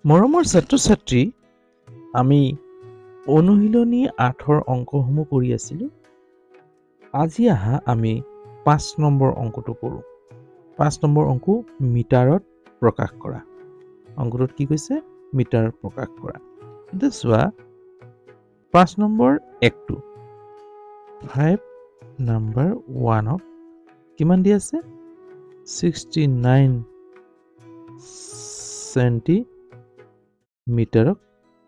মৰমৰ ছাত্ৰ-ছাত্ৰী, আমি অনুশীলনী 8ৰ অংকসমূহ কৰি আছিলোঁ। আজি আহা আমি 5 নম্বৰ অংকটো কৰোঁ। 5 নম্বৰ অংক মিটাৰত প্ৰকাশ কৰা। অংকটোত কি কৈছে? মিটাৰত প্ৰকাশ কৰা। এতিয়া চোৱা 5 নম্বৰ একটো 5 নম্বৰ 1ক কিমান দি আছে? 69 চেণ্টিমিটাৰক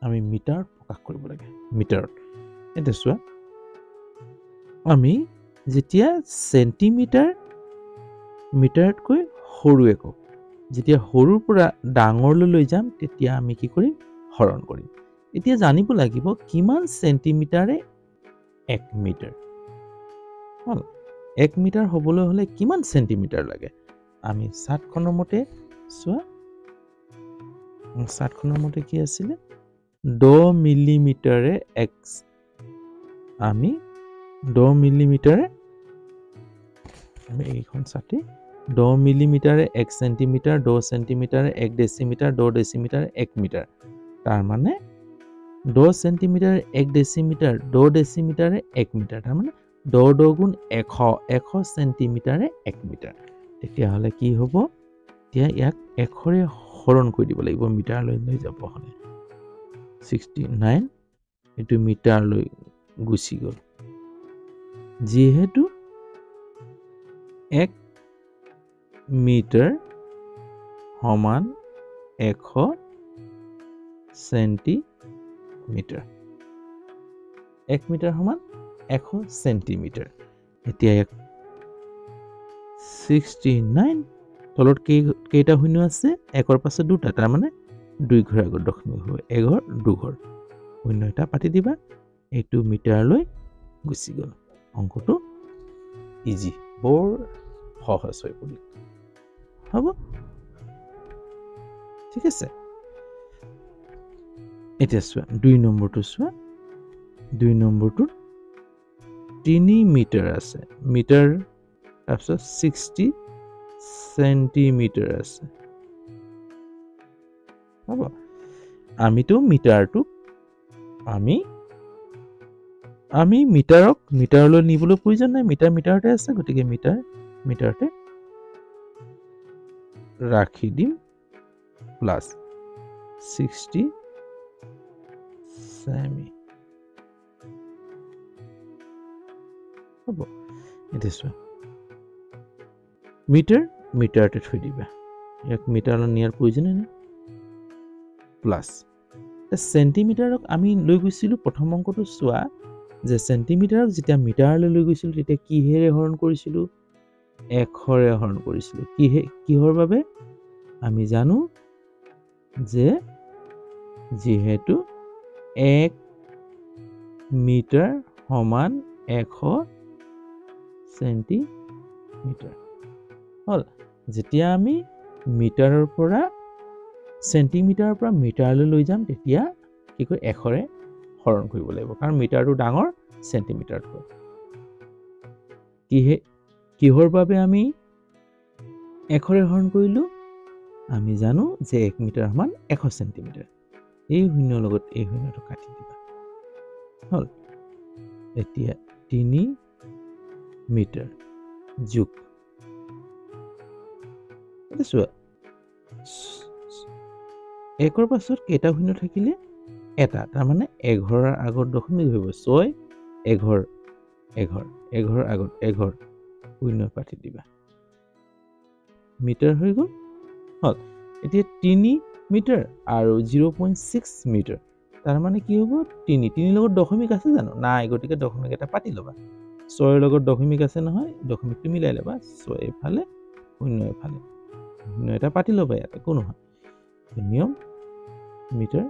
আমি মিটাৰত প্ৰকাশ কৰিব লাগে। মিটাৰত। এতিয়া চোৱা আমি যেতিয়া চেণ্টিমিটাৰ মিটাৰতকৈ সৰু একক, যেতিয়া সৰুৰ পৰা ডাঙৰলৈ লৈ যাম তেতিয়া আমি কি কৰিম? হৰণ কৰিম। এতিয়া জানিব লাগিব কিমান চেণ্টিমিটাৰে 1 মিটাৰ। হল 1 মিটাৰ হ'বলৈ হ'লে কিমান চেণ্টিমিটাৰ লাগে? আমি চাৰ্টখনৰ মতে চোৱা, চাৰ্টখনৰ মতে কি আছিলে? 10 মিলিমিটাৰে x, আমি 10 মিলিমিটাৰে আমি এইখন চাৰ্টে 10 মিলিমিটাৰে 1 চেণ্টিমিটাৰ, 10 চেণ্টিমিটাৰে 1 ডেচিমিটাৰ, 10 ডেচিমিটাৰে 1 মিটাৰ। তাৰ মানে 10 চেণ্টিমিটাৰে 1 ডেচিমিটাৰ, 10 ডেচিমিটাৰে 1 মিটাৰ। তাৰ মানে 10 10 গুণ 100, 100 চেণ্টিমিটাৰে 1 মিটাৰ। তেতিয়াহ'লে কি হ'ব? এতিয়া ইয়াক 100ৰে হৰণ কৰি দিব লাগিব মিটাৰলৈ লৈ যাব হ'লে। 69 এইটো মিটাৰলৈ গুচি গ'ল। যিহেতু 1 মিটাৰ সমান 100 চেণ্টিমিটাৰ। 1 মিটাৰ সমান 100 চেণ্টিমিটাৰ। এতিয়া 69 তলত কেইটা শূন্য আছে? 1ৰ পাছত 2টা, তাৰ মানে 2 ঘৰ আগত দশমিক হ'ব। 1 ঘৰ 2 ঘৰ শূন্য এটা পাতি দিবা, এইটো মিটাৰলৈ গুচি গ'ল। অংকটো ইজি, বৰ সহজ হৈ পৰিল। হ'ব, ঠিক আছে। এতিয়া চোৱা 2 নম্বৰটো চোৱা। 2 নম্বৰটোত 3 মিটাৰ আছে। মিটাৰ তাৰপিছত 60 চেণ্টিমিটাৰ আছে। হ'ব, আমিতো মিটাৰটোক আমি মিটাৰক মিটাৰলৈ নিবলৈ প্ৰয়োজন নাই। মিটাৰ মিটাৰতে আছে, গতিকে মিটাৰতে ৰাখি দিম প্লাছ 60 চেমি। হ'ব, এতিয়া চোৱা মিটাৰতে থৈ দিবা, ইয়াক মিটাৰলৈ নিয়াৰ প্ৰয়োজনে নাই। প্লাছ চেণ্টিমিটাৰক আমি লৈ গৈছিলোঁ প্ৰথম অংকটো চোৱা যে চেণ্টিমিটাৰক যেতিয়া মিটাৰলৈ লৈ গৈছিলোঁ তেতিয়া কিহেৰে হৰণ কৰিছিলোঁ? 100ৰে হৰণ কৰিছিলোঁ। কিহৰ বাবে? আমি জানো যে যিহেতু 1 মিটাৰ সমান 100 চেণ্টিমিটাৰ। হ'ল, যেতিয়া আমি মিটাৰৰ পৰা চেণ্টিমিটাৰৰ পৰা মিটাৰলৈ লৈ যাম তেতিয়া কি কয়? 100ৰে হৰণ কৰিব লাগিব, কাৰণ মিটাৰটো ডাঙৰ চেণ্টিমিটাৰতকৈ। কিহৰ বাবে আমি 100ৰে হৰণ কৰিলোঁ? আমি জানো যে 1 মিটাৰ সমান 100 চেণ্টিমিটাৰ। এই শূন্যৰ লগত এই শূন্যটো কাটি দিবা। হ'ল, এতিয়া 3 মিটাৰ যোগ, এতিয়া চোৱা 1ৰ পাছত কেইটা শূন্য থাকিলে? এটা, তাৰমানে 1ঘৰৰ আগত দশমিক হৈ 6 1ঘৰ 1ঘৰ আগত 1ঘৰ শূন্য পাতি দিবা, মিটাৰ হৈ গ'ল। হ'ল, এতিয়া 3 মিটাৰ আৰু 0.6 মিটাৰ, তাৰ মানে কি হ'ব? 3 লগত দশমিক আছে জানো? নাই, গতিকে দশমিক এটা পাতি ল'বা। 6ৰ লগত দশমিক আছে নহয়, দশমিকটো মিলাই ল'বা। 6 এফালে 0 এফালে, 0 এটা পাতি ল'বা, ইয়াত একো নহয়। নিয়ম মিটাৰ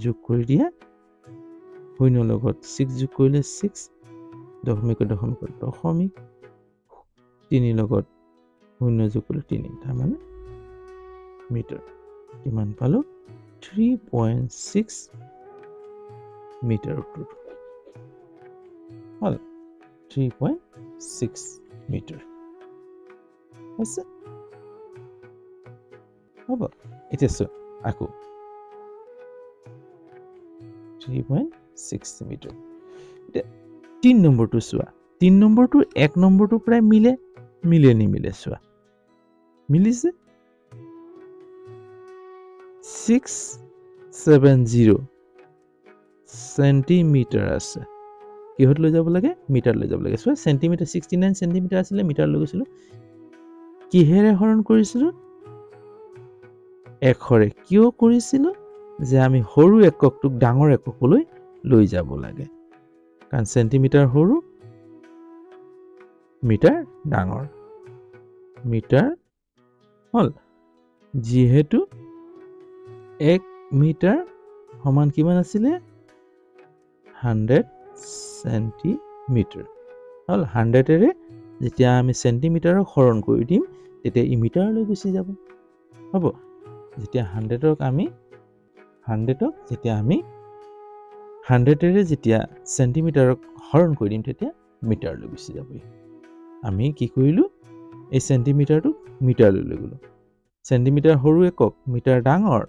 যোগ কৰি দিয়া, 0 লগত 6 যোগ কৰিলে 6, দশমিকৰ দশমিক 3 লগত 0 যোগ কৰিলে 3, তাৰ মানে মিটাৰ। কিমান পালো? 3.6 মিটাৰ উত্তৰটো। হ'ল, 3.6 মিটাৰ হৈছে। হ'ব এতিয়া চোৱা আকৌ 3.6 মিটাৰ এতিয়া 3 নম্বৰটো চোৱা 3 নম্বৰটো 1 নম্বৰটো প্ৰায় মিলে নিমিলে চোৱা মিলিছে 670 সেন্টিমিটাৰ আছে কিহত লৈ যাব লাগে মিটাৰ লৈ যাব লাগে চোৱা সেন্টিমিটাৰ 69 সেন্টিমিটাৰ আছিল মিটাৰ লৈ গৈছিল কিহেৰে হৰণ কৰিছিল এশৰে কিয় কৰিছিল যে আমি সৰু এককটোক ডাঙৰ এককলৈ লৈ যাব লাগে কাৰণ সেন্টিমিটাৰ সৰু মিটাৰ ডাঙৰ মিটাৰ হল যেহেতু 1 মিটাৰ সমান কিমান আছিল 100 সেন্টিমিটাৰ হল 100 এৰে যেতিয়া আমি সেন্টিমিটাৰক হৰণ কৰি দিম তেতিয়া ই মিটাৰলৈ গুচি যাব হ'ব যেতিয়া 100ক আমি 100 এৰে যেতিয়া সেন্টিমিটাৰক হৰণ কৰি দিম তেতিয়া মিটাৰলৈ গুচি যাব আমি কি কৰিলো এই সেন্টিমিটাৰটো মিটাৰলৈ লৈ গলো সেন্টিমিটাৰ সৰু একক মিটাৰ ডাঙৰ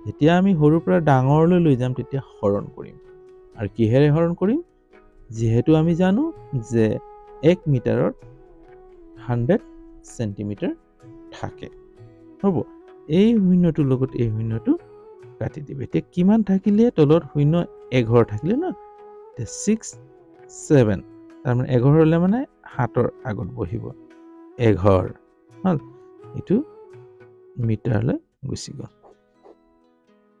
যেতিয়া আমি সৰুৰ পৰা ডাঙৰলৈ লৈ যাম তেতিয়া হৰণ কৰিম আৰু কিহেৰে হৰণ কৰিম যেহেতু আমি জানো যে 1 মিটাৰত 100 সেন্টিমিটাৰ থাকে হ'ব এই শূন্যটোৰ লগত এই শূন্যটো কাটি দিব এতিয়া কিমান থাকিলে তলত শূন্য 11 থাকিলে না 6 7 তাৰমানে 11 হলে মানে 7ৰ আগত বহিব 11 হল এটো মিটাৰলৈ গুচি গ'ল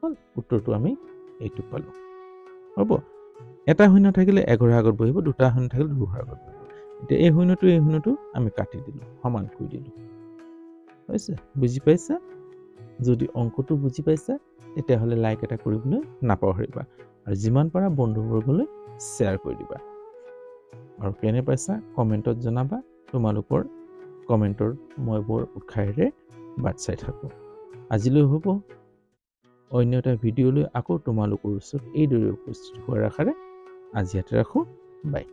হল উত্তৰটো আমি এইটো পালো হ'ব এটা শূন্য থাকিলে 11 আগত বহিব দুটা শূন্য থাকিলে 2 আগত বহিব এতিয়া এই শূন্যটো আমি কাটি দিলো সমান কৰি দিলো হৈছে বুজি পাইছা যদি অংকটো বুজি পাইছা তেতিয়াহলে লাইক এটা কৰিবলৈ নাপাহৰিবা আৰু যিমান পাৰা বন্ধুবৰ্গলৈ শ্বেয়াৰ কৰি দিবা আৰু কেনে পাইছা কমেন্টত জনাবা তোমালোকৰ কমেন্টৰ মই বৰ উৎসাহেৰে বাট চাই থাকো আজিলৈ হ'ব অন্য এটা ভিডিঅ'লৈ আকৌ তোমালোকৰ ওচৰত এইদৰে উপস্থিত হোৱাৰ আশাৰে আজি ইয়াতে ৰাখো বাই